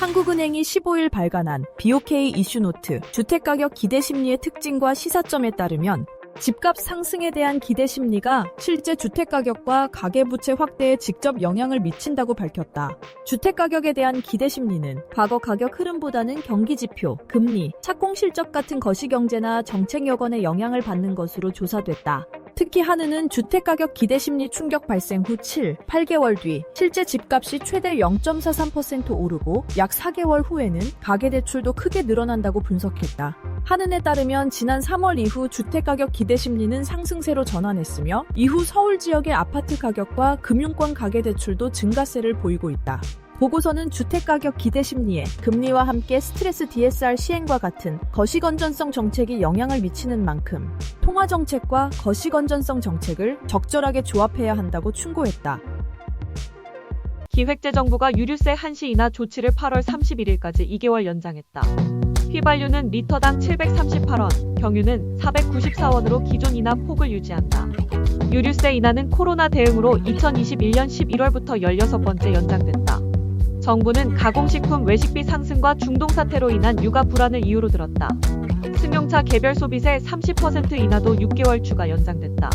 한국은행이 15일 발간한 BOK 이슈노트 주택가격 기대심리의 특징과 시사점에 따르면 집값 상승에 대한 기대심리가 실제 주택가격과 가계부채 확대에 직접 영향을 미친다고 밝혔다. 주택가격에 대한 기대심리는 과거 가격 흐름보다는 경기지표, 금리, 착공실적 같은 거시경제나 정책 여건에 영향을 받는 것으로 조사됐다. 특히 한은은 주택가격 기대심리 충격 발생 후 7, 8개월 뒤 실제 집값이 최대 0.43% 오르고 약 4개월 후에는 가계대출도 크게 늘어난다고 분석했다. 한은에 따르면 지난 3월 이후 주택가격 기대심리는 상승세로 전환했으며 이후 서울 지역의 아파트 가격과 금융권 가계대출도 증가세를 보이고 있다. 보고서는 주택가격 기대심리에 금리와 함께 스트레스 DSR 시행과 같은 거시건전성 정책이 영향을 미치는 만큼 통화정책과 거시건전성 정책을 적절하게 조합해야 한다고 충고했다. 기획재정부가 유류세 한시 인하 조치를 8월 31일까지 2개월 연장했다. 휘발유는 리터당 738원, 경유는 494원으로 기존 인하 폭을 유지한다. 유류세 인하는 코로나 대응으로 2021년 11월부터 16번째 연장됐다. 정부는 가공식품 외식비 상승과 중동 사태로 인한 육아 불안을 이유로 들었다. 승용차 개별 소비세 30% 인하도 6개월 추가 연장됐다.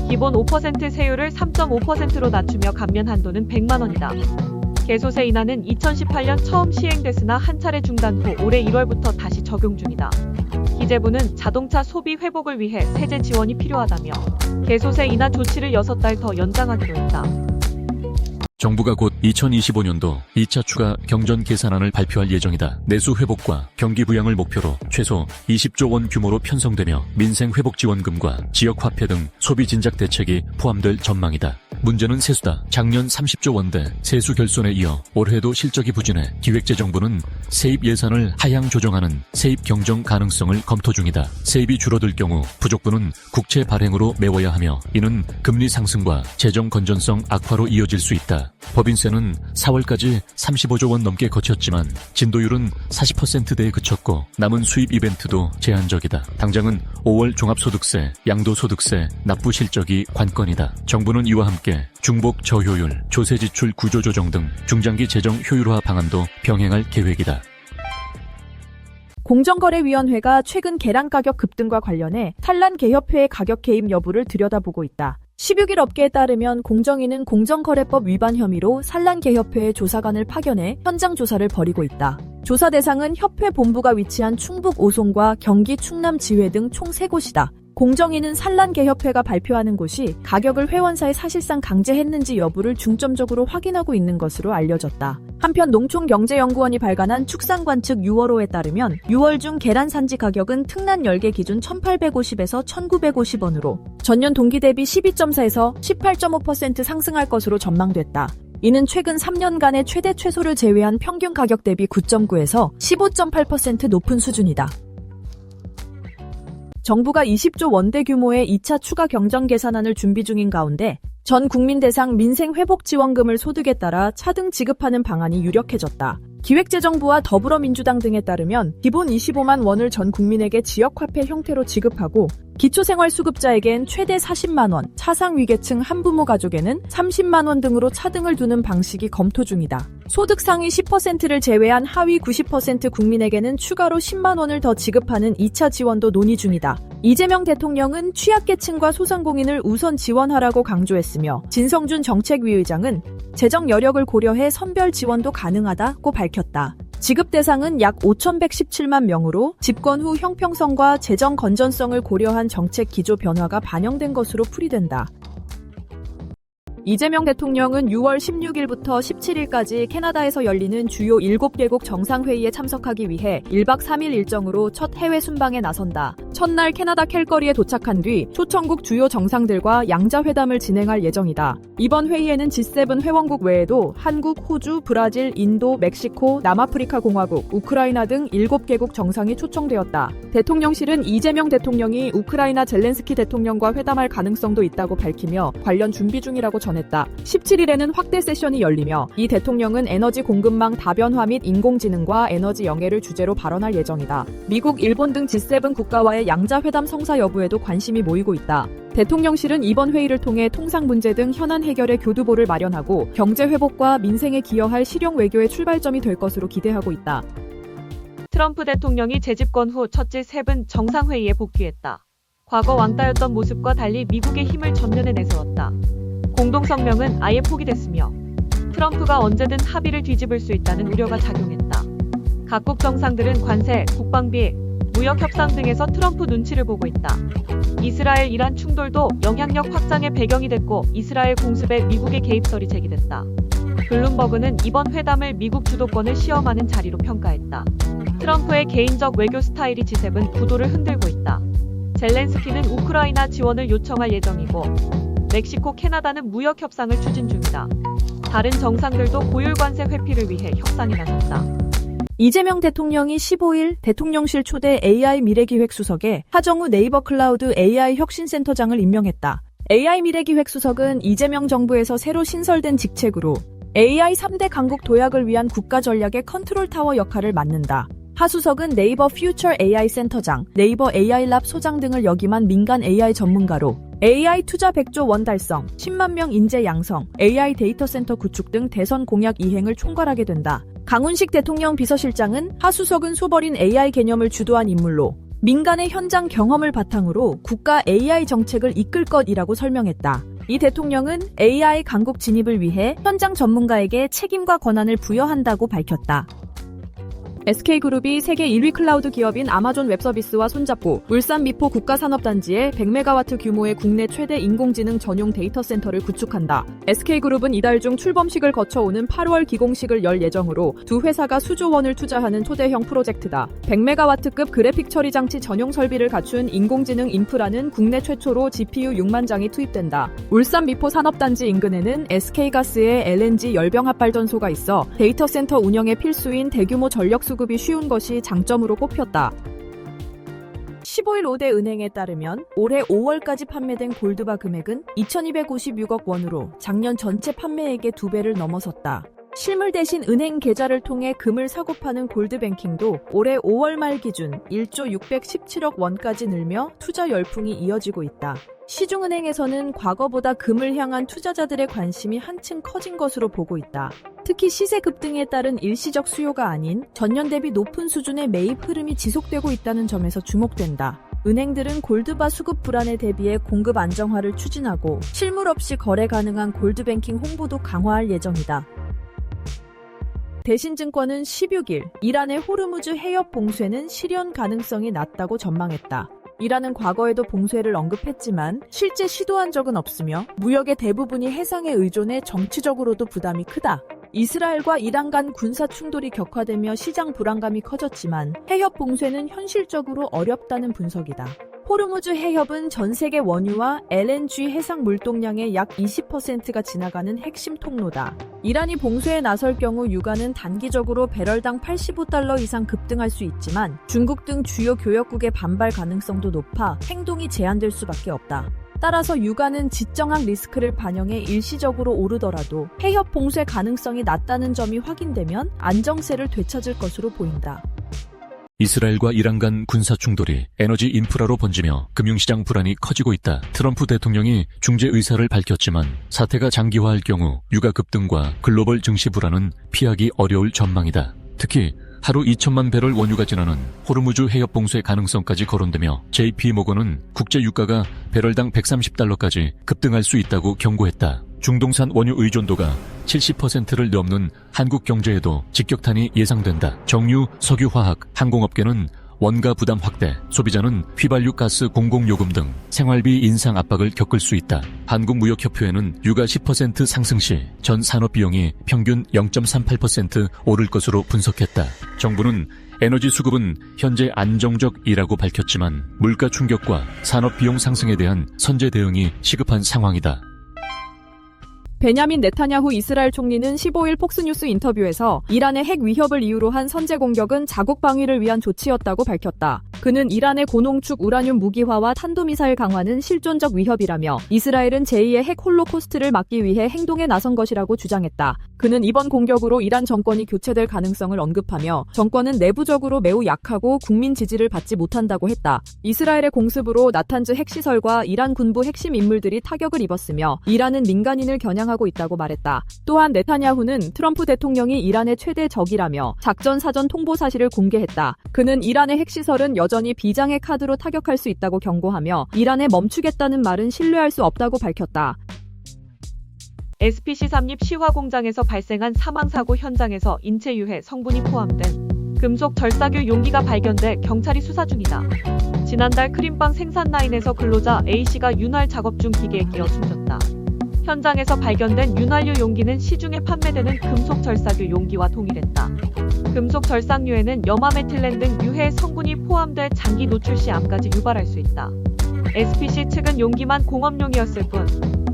기본 5% 세율을 3.5%로 낮추며 감면 한도는 100만 원이다. 개소세 인하는 2018년 처음 시행됐으나 한 차례 중단 후 올해 1월부터 다시 적용 중이다. 기재부는 자동차 소비 회복을 위해 세제 지원이 필요하다며 개소세 인하 조치를 6달 더 연장하기로 했다. 정부가 곧 2025년도 2차 추가 경전 계산안을 발표할 예정이다. 내수 회복과 경기 부양을 목표로 최소 20조 원 규모로 편성되며 민생 회복 지원금과 지역 화폐 등 소비 진작 대책이 포함될 전망이다. 문제는 세수다. 작년 30조 원대 세수 결손에 이어 올해도 실적이 부진해 기획재정부는 세입 예산을 하향 조정하는 세입 경정 가능성을 검토 중이다. 세입이 줄어들 경우 부족분은 국채 발행으로 메워야 하며 이는 금리 상승과 재정 건전성 악화로 이어질 수 있다. 법인세는 4월까지 35조 원 넘게 거쳤지만 진도율은 40%대에 그쳤고 남은 수입 이벤트도 제한적이다. 당장은 5월 종합소득세, 양도소득세, 납부 실적이 관건이다. 정부는 이와 함께 중복 저효율, 조세지출 구조조정 등 중장기 재정 효율화 방안도 병행할 계획이다. 공정거래위원회가 최근 계란가격 급등과 관련해 산란계협회의 가격 개입 여부를 들여다보고 있다. 16일 업계에 따르면 공정위는 공정거래법 위반 혐의로 산란계협회의 조사관을 파견해 현장 조사를 벌이고 있다. 조사 대상은 협회 본부가 위치한 충북 오송과 경기 충남 지회 등 총 3곳이다. 공정위는 산란계협회가 발표하는 곳이 가격을 회원사에 사실상 강제했는지 여부를 중점적으로 확인하고 있는 것으로 알려졌다. 한편 농촌경제연구원이 발간한 축산관측 6월호에 따르면 6월 중 계란 산지 가격은 특난 10개 기준 1,850에서 1,950원으로 전년 동기 대비 12.4에서 18.5% 상승할 것으로 전망됐다. 이는 최근 3년간의 최대 최소를 제외한 평균 가격 대비 9.9에서 15.8% 높은 수준이다. 정부가 20조 원대 규모의 2차 추가 경정 계산안을 준비 중인 가운데 전 국민 대상 민생 회복 지원금을 소득에 따라 차등 지급하는 방안이 유력해졌다. 기획재정부와 더불어민주당 등에 따르면 기본 25만 원을 전 국민에게 지역화폐 형태로 지급하고 기초생활수급자에겐 최대 40만 원, 차상위계층 한부모 가족에는 30만 원 등으로 차등을 두는 방식이 검토 중이다. 소득 상위 10%를 제외한 하위 90% 국민에게는 추가로 10만 원을 더 지급하는 2차 지원도 논의 중이다. 이재명 대통령은 취약계층과 소상공인을 우선 지원하라고 강조했으며 진성준 정책위 의장은 재정 여력을 고려해 선별 지원도 가능하다고 밝혔다. 지급 대상은 약 5,117만 명으로 집권 후 형평성과 재정 건전성을 고려한 정책 기조 변화가 반영된 것으로 풀이된다. 이재명 대통령은 6월 16일부터 17일까지 캐나다에서 열리는 주요 7개국 정상회의에 참석하기 위해 1박 3일 일정으로 첫 해외 순방에 나선다. 첫날 캐나다 캘거리에 도착한 뒤 초청국 주요 정상들과 양자회담을 진행할 예정이다. 이번 회의에는 G7 회원국 외에도 한국, 호주, 브라질, 인도, 멕시코, 남아프리카 공화국, 우크라이나 등 7개국 정상이 초청되었다. 대통령실은 이재명 대통령이 우크라이나 젤렌스키 대통령과 회담할 가능성도 있다고 밝히며 관련 준비 중이라고 전했다. 전했다. 17일에는 확대 세션이 열리며 이 대통령은 에너지 공급망 다변화 및 인공지능과 에너지 영해를 주제로 발언할 예정이다. 미국, 일본 등 G7 국가와의 양자회담 성사 여부에도 관심이 모이고 있다. 대통령실은 이번 회의를 통해 통상 문제 등 현안 해결의 교두보를 마련하고 경제 회복과 민생에 기여할 실용 외교의 출발점이 될 것으로 기대하고 있다. 트럼프 대통령이 재집권 후 첫 G7 정상회의에 복귀했다. 과거 왕따였던 모습과 달리 미국의 힘을 전면에 내세웠다. 공동성명은 아예 포기됐으며 트럼프가 언제든 합의를 뒤집을 수 있다는 우려가 작용했다. 각국 정상들은 관세, 국방비, 무역 협상 등에서 트럼프 눈치를 보고 있다. 이스라엘-이란 충돌도 영향력 확장의 배경이 됐고 이스라엘 공습에 미국의 개입설이 제기됐다. 블룸버그는 이번 회담을 미국 주도권을 시험하는 자리로 평가했다. 트럼프의 개인적 외교 스타일이 G7 구도를 흔들고 있다. 젤렌스키는 우크라이나 지원을 요청할 예정이고 멕시코, 캐나다는 무역 협상을 추진 중이다. 다른 정상들도 고율 관세 회피를 위해 협상에 나섰다. 이재명 대통령이 15일 대통령실 초대 AI 미래기획수석에 하정우 네이버 클라우드 AI 혁신센터장을 임명했다. AI 미래기획수석은 이재명 정부에서 새로 신설된 직책으로 AI 3대 강국 도약을 위한 국가 전략의 컨트롤 타워 역할을 맡는다. 하 수석은 네이버 퓨처 AI 센터장, 네이버 AI 랍 소장 등을 역임한 민간 AI 전문가로 AI 투자 100조 원 달성, 10만 명 인재 양성, AI 데이터 센터 구축 등 대선 공약 이행을 총괄하게 된다. 강훈식 대통령 비서실장은 하 수석은 소버린 AI 개념을 주도한 인물로 민간의 현장 경험을 바탕으로 국가 AI 정책을 이끌 것이라고 설명했다. 이 대통령은 AI 강국 진입을 위해 현장 전문가에게 책임과 권한을 부여한다고 밝혔다. SK그룹이 세계 1위 클라우드 기업인 아마존 웹서비스와 손잡고 울산 미포 국가산업단지에 100메가와트 규모의 국내 최대 인공지능 전용 데이터 센터를 구축한다. SK그룹은 이달 중 출범식을 거쳐오는 8월 기공식을 열 예정으로 두 회사가 수조 원을 투자하는 초대형 프로젝트다. 100메가와트급 그래픽 처리 장치 전용 설비를 갖춘 인공지능 인프라는 국내 최초로 GPU 6만 장이 투입된다. 울산 미포 산업단지 인근에는 SK가스의 LNG 열병합발전소가 있어 데이터 센터 운영에 필수인 대규모 전력 수급이 쉬운 것이 장점으로 꼽혔다. 15일 5대 은행에 따르면 올해 5월까지 판매된 골드바 금액은 2,256억 원으로 작년 전체 판매액의 2배를 넘어섰다. 실물 대신 은행 계좌를 통해 금을 사고 파는 골드뱅킹도 올해 5월 말 기준 1조 617억 원까지 늘며 투자 열풍이 이어지고 있다. 시중은행에서는 과거보다 금을 향한 투자자들의 관심이 한층 커진 것으로 보고 있다. 특히 시세 급등에 따른 일시적 수요가 아닌 전년 대비 높은 수준의 매입 흐름이 지속되고 있다는 점에서 주목된다. 은행들은 골드바 수급 불안에 대비해 공급 안정화를 추진하고 실물 없이 거래 가능한 골드뱅킹 홍보도 강화할 예정이다. 대신증권은 16일 이란의 호르무즈 해협 봉쇄는 실현 가능성이 낮다고 전망했다. 이란은 과거에도 봉쇄를 언급했지만 실제 시도한 적은 없으며 무역의 대부분이 해상에 의존해 정치적으로도 부담이 크다. 이스라엘과 이란 간 군사 충돌이 격화되며 시장 불안감이 커졌지만 해협 봉쇄는 현실적으로 어렵다는 분석이다. 호르무즈 해협은 전 세계 원유와 LNG 해상 물동량의 약 20%가 지나가는 핵심 통로다. 이란이 봉쇄에 나설 경우 유가는 단기적으로 배럴당 85달러 이상 급등할 수 있지만 중국 등 주요 교역국의 반발 가능성도 높아 행동이 제한될 수밖에 없다. 따라서 유가는 지정학 리스크를 반영해 일시적으로 오르더라도 해협 봉쇄 가능성이 낮다는 점이 확인되면 안정세를 되찾을 것으로 보인다. 이스라엘과 이란 간 군사 충돌이 에너지 인프라로 번지며 금융시장 불안이 커지고 있다. 트럼프 대통령이 중재 의사를 밝혔지만 사태가 장기화할 경우 유가 급등과 글로벌 증시 불안은 피하기 어려울 전망이다. 특히 하루 2천만 배럴 원유가 지나는 호르무즈 해협 봉쇄 가능성까지 거론되며 JP모건은 국제 유가가 배럴당 130달러까지 급등할 수 있다고 경고했다. 중동산 원유 의존도가 70%를 넘는 한국 경제에도 직격탄이 예상된다. 정유, 석유화학, 항공업계는 원가 부담 확대, 소비자는 휘발유 가스 공공요금 등 생활비 인상 압박을 겪을 수 있다. 한국무역협회는 유가 10% 상승 시 전 산업비용이 평균 0.38% 오를 것으로 분석했다. 정부는 에너지 수급은 현재 안정적이라고 밝혔지만 물가 충격과 산업비용 상승에 대한 선제 대응이 시급한 상황이다. 베냐민 네타냐후 이스라엘 총리는 15일 폭스뉴스 인터뷰에서 이란의 핵 위협을 이유로 한 선제 공격은 자국 방위를 위한 조치였다고 밝혔다. 그는 이란의 고농축 우라늄 무기화와 탄도미사일 강화는 실존적 위협이라며 이스라엘은 제2의 핵 홀로코스트를 막기 위해 행동에 나선 것이라고 주장했다. 그는 이번 공격으로 이란 정권이 교체될 가능성을 언급하며 정권은 내부적으로 매우 약하고 국민 지지를 받지 못한다고 했다. 이스라엘의 공습으로 나탄즈 핵시설과 이란 군부 핵심 인물들이 타격을 입었으며 이란은 민간인을 겨냥하고 있다고 말했다. 또한 네타냐후는 트럼프 대통령이 이란의 최대 적이라며 작전 사전 통보 사실을 공개했다. 그는 이란의 핵시설은 여전히 비장의 카드로 타격할 수 있다고 경고하며 이란에 멈추겠다는 말은 신뢰할 수 없다고 밝혔다. SPC 삼립 시화 공장에서 발생한 사망사고 현장에서 인체 유해 성분이 포함된 금속 절삭유 용기가 발견돼 경찰이 수사 중이다. 지난달 크림빵 생산 라인에서 근로자 A씨가 윤활 작업 중 기계에 끼어 숨졌다. 현장에서 발견된 윤활유 용기는 시중에 판매되는 금속 절삭유 용기와 동일했다. 금속 절삭유에는 염화메틸렌 등 유해 성분이 포함돼 장기 노출 시 암까지 유발할 수 있다. SPC 측은 용기만 공업용이었을 뿐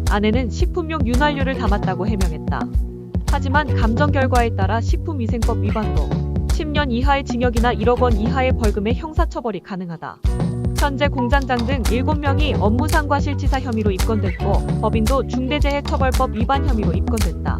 안에는 식품용 윤활유를 담았다고 해명했다. 하지만 감정 결과에 따라 식품위생법 위반으로 10년 이하의 징역이나 1억 원 이하의 벌금의 형사처벌이 가능하다. 현재 공장장 등 7명이 업무상 과실치사 혐의로 입건됐고 법인도 중대재해처벌법 위반 혐의로 입건됐다.